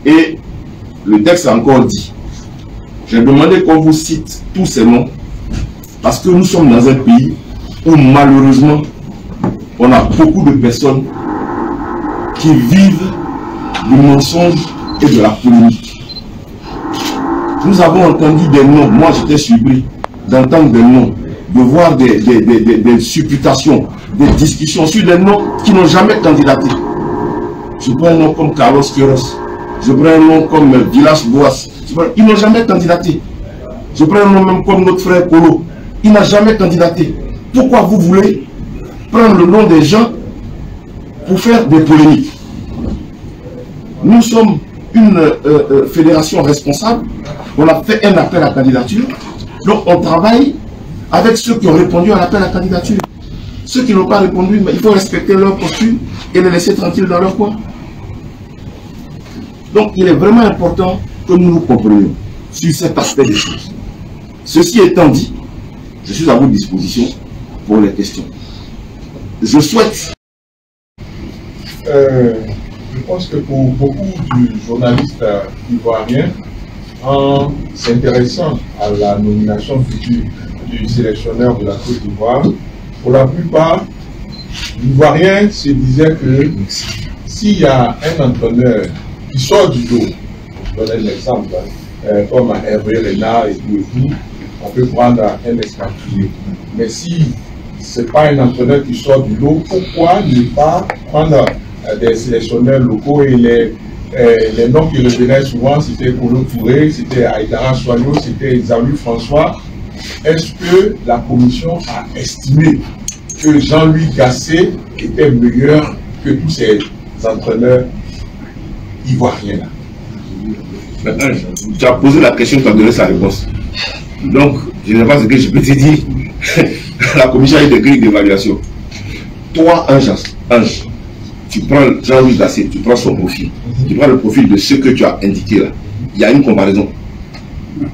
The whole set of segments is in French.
Et le texte a encore dit, j'ai demandé qu'on vous cite tous ces noms, parce que nous sommes dans un pays où malheureusement, on a beaucoup de personnes qui vivent du mensonge et de la polémique. Nous avons entendu des noms, moi j'étais surpris d'entendre des noms, de voir des supputations, des discussions sur des noms qui n'ont jamais candidaté. Je prends un nom comme Carlos Queiroz, je prends un nom comme Villas Boas, ils n'ont jamais candidaté. Je prends un nom même comme notre frère Polo, il n'a jamais candidaté. Pourquoi vous voulez prendre le nom des gens pour faire des polémiques? Nous sommes une fédération responsable, on a fait un appel à candidature, donc on travaille avec ceux qui ont répondu à l'appel à candidature. Ceux qui n'ont pas répondu, il faut respecter leur posture et les laisser tranquilles dans leur coin. Donc il est vraiment important que nous nous comprenions sur cet aspect des choses. Ceci étant dit, je suis à votre disposition pour les questions. Je souhaite... je pense que pour beaucoup de journalistes ivoiriens, en s'intéressant à la nomination future du sélectionneur de la Côte d'Ivoire, pour la plupart, l'Ivoirien se disait que s'il y a un entraîneur qui sort du lot, je donne un exemple, comme Hervé Renard et tout, on peut prendre un escapulé. Mais si ce n'est pas un entraîneur qui sort du lot, pourquoi ne pas prendre des sélectionneurs locaux? Et les noms qui revenaient souvent, c'était Kolo Touré, c'était Aïdara Soigno, c'était Jean-Louis François. Est-ce que la commission a estimé que Jean-Louis Gasset était meilleur que tous ces entraîneurs ivoiriens là? Tu as posé la question, tu as donné sa réponse. Donc, je ne sais pas ce que je peux te dire. La commission a eu des grilles d'évaluation. Toi, Ange, tu prends Jean-Louis Gasset, tu prends son profil, tu prends le profil de ce que tu as indiqué là. Il y a une comparaison.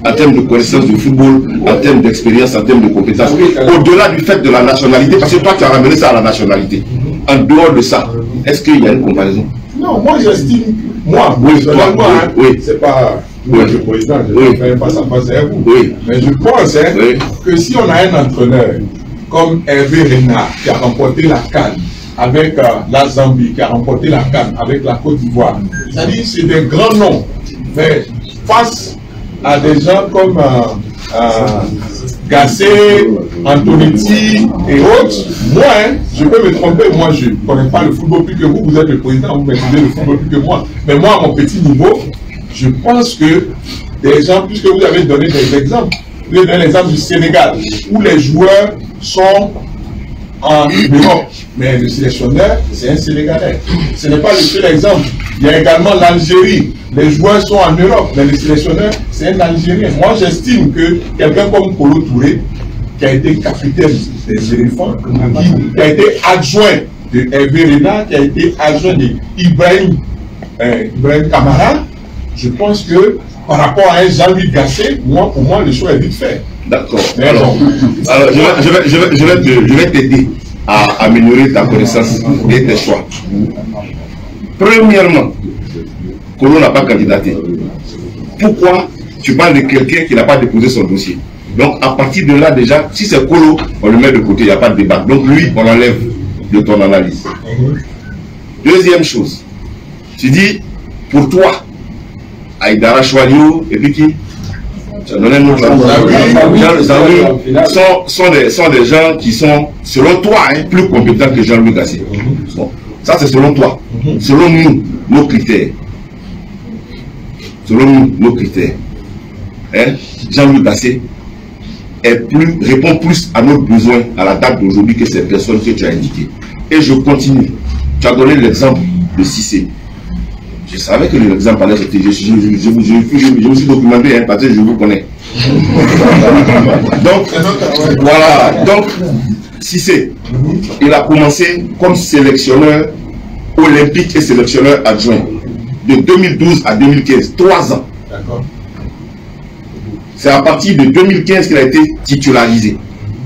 En termes de connaissance du football, en termes d'expérience, en termes de compétences, au-delà du fait de la nationalité, parce que toi tu as ramené ça à la nationalité. En dehors de ça, est-ce qu'il y a une comparaison? Non, moi j'estime, moi, c'est pas le président, je vais faire face à face à vous. Mais je pense que si on a un entraîneur comme Hervé Renard qui a remporté la CAN avec la Zambie, qui a remporté la CAN avec la Côte d'Ivoire, c'est-à-dire c'est des grands noms. Mais face à des gens comme Gasset, Antonetti et autres, moi, je peux me tromper, moi je ne connais pas le football plus que vous, vous êtes le président, vous maîtrisez le football plus que moi. Mais moi, à mon petit niveau, je pense que des gens, puisque vous avez donné des exemples, vous avez donné l'exemple du Sénégal, où les joueurs sont en Europe, mais le sélectionneur, c'est un Sénégalais. Ce n'est pas le seul exemple. Il y a également l'Algérie. Les joueurs sont en Europe, mais le sélectionneur, c'est un Algérien. Moi, j'estime que quelqu'un comme Kolo Touré, qui a été capitaine des éléphants, qui a été adjoint de Hervé Renard, qui a été adjoint d'Ibrahim Kamara, je pense que par rapport à un Jean-Louis Gasset, pour moi, le choix est vite fait. D'accord. Alors, je vais t'aider à améliorer ta connaissance et tes choix. Premièrement, Kolo n'a pas candidaté. Pourquoi tu parles de quelqu'un qui n'a pas déposé son dossier? Donc, à partir de là, déjà, si c'est Kolo, on le met de côté, il n'y a pas de débat. Donc, lui, on l'enlève de ton analyse. Deuxième chose, tu dis, pour toi, Aïdara Choualio, et puis qui? Tu as donné un autre sont des gens qui sont, selon toi, plus compétents que Jean-Louis Gasset. Bon, ça c'est selon toi. Selon nous, nos critères. Selon nous, nos critères. Jean-Louis Gasset répond plus à nos besoins à la date d'aujourd'hui que ces personnes que tu as indiquées. Et je continue. Tu as donné l'exemple de Cissé. Je savais que l'exemple allait sortir. Je me suis documenté parce que je vous connais. Donc, voilà. Donc, Cissé, il a commencé comme sélectionneur olympique et sélectionneur adjoint de 2012 à 2015, 3 ans. C'est à partir de 2015 qu'il a été titularisé.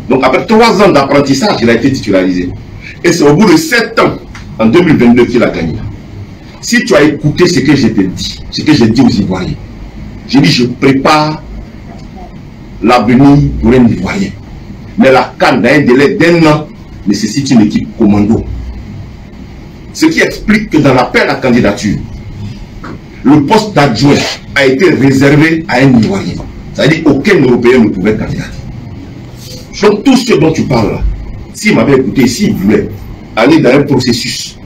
Donc, après 3 ans d'apprentissage, il a été titularisé. Et c'est au bout de 7 ans, en 2022, qu'il a gagné. Si tu as écouté ce que je t'ai dit, ce que j'ai dit aux Ivoiriens, j'ai dit je prépare l'avenir pour un Ivoirien. Mais la CAN, dans un délai d'1 an, nécessite une équipe commando. Ce qui explique que dans l'appel à candidature, le poste d'adjoint a été réservé à un Ivoirien. C'est-à-dire qu'aucun Européen ne pouvait candidater. Donc tout ce dont tu parles là, s'il m'avait écouté, s'il voulait aller dans un processus,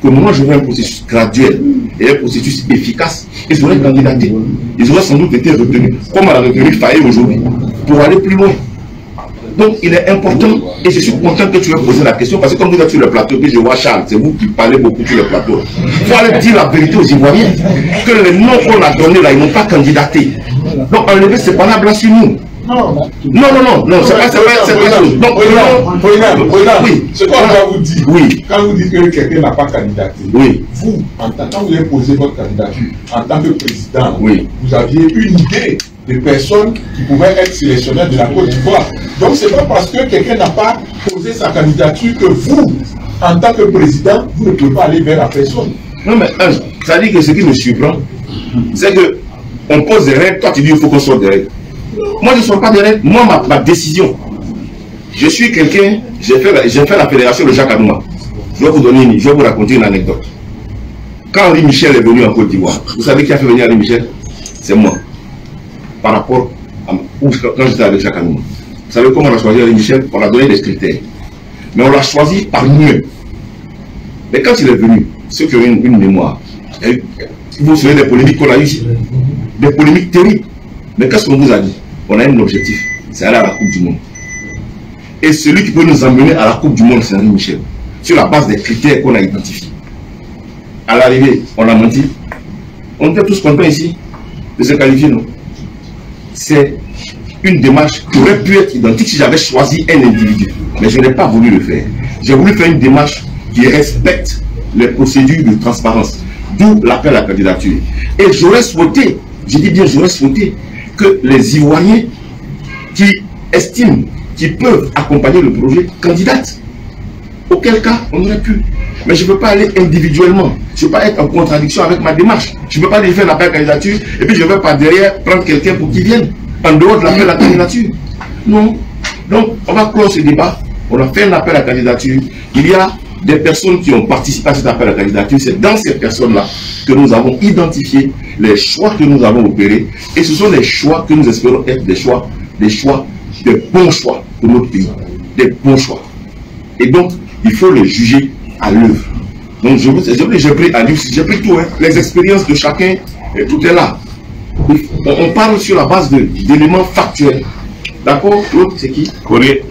que moi je veux un processus graduel et un processus efficace, ils auraient candidaté. Ils auraient sans doute été retenus, comme on a retenu Faye aujourd'hui, pour aller plus loin. Donc il est important, et je suis content que tu aies posé la question, parce que comme vous êtes sur le plateau, que je vois Charles, c'est vous qui parlez beaucoup sur le plateau. Il faut aller dire la vérité aux Ivoiriens, que les noms qu'on a donnés là, ils n'ont pas candidaté. Donc enlever c'est pas la blague sur nous. Non, c'est pas chose. Donc, oui, ce qu'on va vous dire, oui. Quand vous dites que quelqu'un n'a pas candidaté, oui. Vous, quand vous avez posé votre candidature, en tant que président, oui. Vous aviez une idée de personnes qui pouvaient être sélectionnaires de la Côte d'Ivoire. Donc, c'est pas parce que quelqu'un n'a pas posé sa candidature que vous, en tant que président, vous ne pouvez pas aller vers la personne. Non, mais ça dit que ce qui me surprend, c'est que on pose des règles, toi tu dis qu'il faut qu'on sorte des règles. Moi je ne sors pas des règles, moi ma décision. Je suis quelqu'un, j'ai fait la fédération de Jacques Anouma. Je vais vous raconter une anecdote. Quand Henri Michel est venu en Côte d'Ivoire, vous savez qui a fait venir Henri Michel? C'est moi. Par rapport à quand j'étais avec Jacques Anouma. Vous savez comment on a choisi Henri Michel? On a donné des critères. Mais on l'a choisi par nous-mêmes. Mais quand il est venu, ceux qui ont une mémoire, vous vous souvenez des polémiques qu'on a eues ici? Des polémiques terribles. Mais qu'est-ce qu'on vous a dit? On a un objectif, c'est aller à la Coupe du Monde. Et celui qui peut nous emmener à la Coupe du Monde, c'est Henri Michel. Sur la base des critères qu'on a identifiés. À l'arrivée, on a menti. On était tous contents ici de se qualifier, non? C'est une démarche qui aurait pu être identique si j'avais choisi un individu. Mais je n'ai pas voulu le faire. J'ai voulu faire une démarche qui respecte les procédures de transparence. D'où l'appel à la candidature. Et j'aurais souhaité, je dis bien j'aurais souhaité, que les Ivoiriens qui estiment qu'ils peuvent accompagner le projet candidatent. Auquel cas, on aurait pu. Mais je ne peux pas aller individuellement. Je ne peux pas être en contradiction avec ma démarche. Je ne peux pas aller faire l'appel à la candidature et puis je ne vais pas derrière prendre quelqu'un pour qu'il vienne en dehors de l'appel à la candidature. Non. Donc, on va clore ce débat. On a fait un appel à la candidature. Il y a des personnes qui ont participé à cet appel à la candidature. C'est dans ces personnes-là que nous avons identifié les choix que nous avons opérés. Et ce sont les choix que nous espérons être des choix, des bons choix pour notre pays. Des bons choix. Et donc, il faut les juger à l'œuvre. Donc, j'ai pris à l'œuvre, j'ai pris tout, hein, les expériences de chacun, et tout est là. On parle sur la base d'éléments factuels. D'accord? L'autre, c'est qui? Corée.